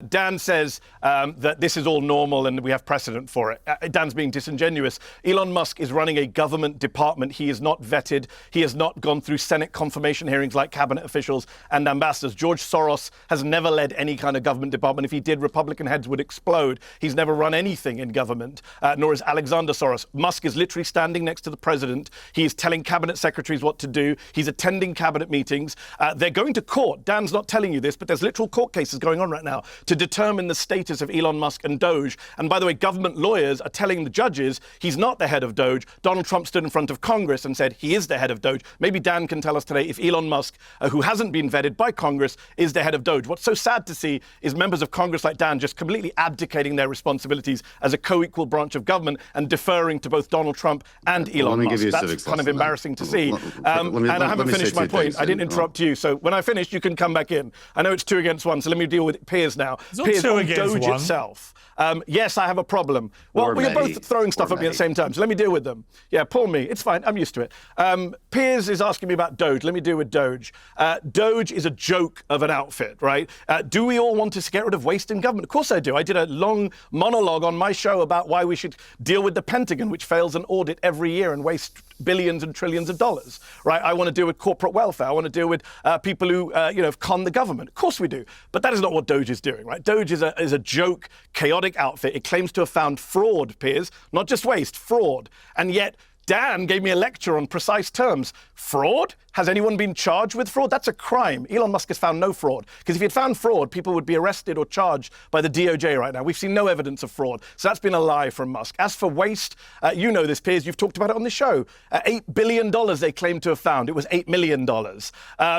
Dan says that this is all normal and we have precedent for it. Dan's being disingenuous. Elon Musk is running a government department. He is not vetted. He has not gone through Senate confirmation hearings like cabinet officials and ambassadors. George Soros has never led any kind of government department. If he did, Republican heads would explode. He's never run anything in government, nor is Alexander Soros. Musk is literally standing next to the president. He is telling cabinet secretaries what to do. He's attending cabinet meetings. They're going to court. Dan's not telling you this, but there's literal court cases going on right now to determine the status of Elon Musk and DOGE. And by the way, government lawyers are telling the judges he's not the head of DOGE. Donald Trump stood in front of Congress and said he is the head of DOGE. Maybe Dan can tell us today if Elon Musk, who hasn't been vetted by Congress, is the head of DOGE. What's so sad to see is members of Congress like Dan just completely abdicating their responsibilities as a co-equal branch of government and deferring to both Donald Trump and Elon Musk. That's kind of embarrassing to see. And I haven't finished my point. I didn't interrupt you. So when I finish, you can come back in. I know it's 2 against 1, so let me deal with Piers now. Piers, on DOGE itself. Yes, I have a problem. Well, we're both throwing stuff at me at the same time, so let me deal with them. Yeah, poor me. It's fine. I'm used to it. Piers is asking me about DOGE. Let me deal with DOGE. DOGE is a joke of an outfit, right? Do we all want to get rid of waste in government? Of course I do. I did a long monologue on my show about why we should deal with the Pentagon, which fails an audit every year and wastes billions and trillions of dollars, right? I want to deal with corporate welfare. I want to deal with people who, con the government. Of course we do. But that is not what DOGE is doing, right? DOGE is a joke, chaotic outfit. It claims to have found fraud, Piers, not just waste, fraud. And yet Dan gave me a lecture on precise terms. Fraud? Has anyone been charged with fraud? That's a crime. Elon Musk has found no fraud. Because if he had found fraud, people would be arrested or charged by the DOJ right now. We've seen no evidence of fraud. So that's been a lie from Musk. As for waste, you know this, Piers. You've talked about it on the show. $8 billion they claimed to have found. It was $8 million.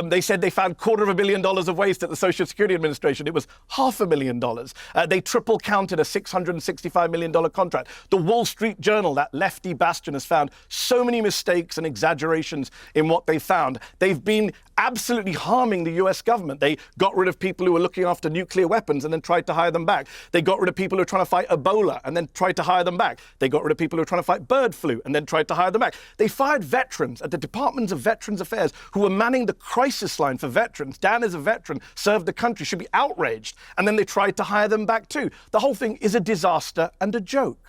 They said they found $250 million of waste at the Social Security Administration. It was $500,000. They triple counted a $665 million contract. The Wall Street Journal, that lefty bastion, has found so many mistakes and exaggerations in what they found. They've been absolutely harming the US government. They got rid of people who were looking after nuclear weapons and then tried to hire them back. They got rid of people who were trying to fight Ebola and then tried to hire them back. They got rid of people who were trying to fight bird flu and then tried to hire them back. They fired veterans at the Department of Veterans Affairs who were manning the crisis line for veterans. Dan is a veteran, served the country, should be outraged. And then they tried to hire them back too. The whole thing is a disaster and a joke.